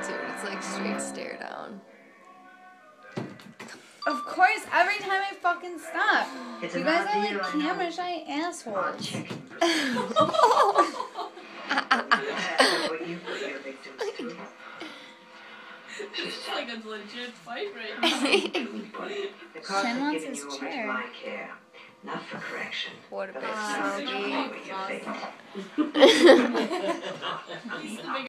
Dude, it's like straight stare down. Of course, every time I fucking stop. You guys are like camera shy assholes. It's like a legit fight right now. Shen wants his chair. Not for correction. What a but bitch. it's not Awesome. what you think. He's the big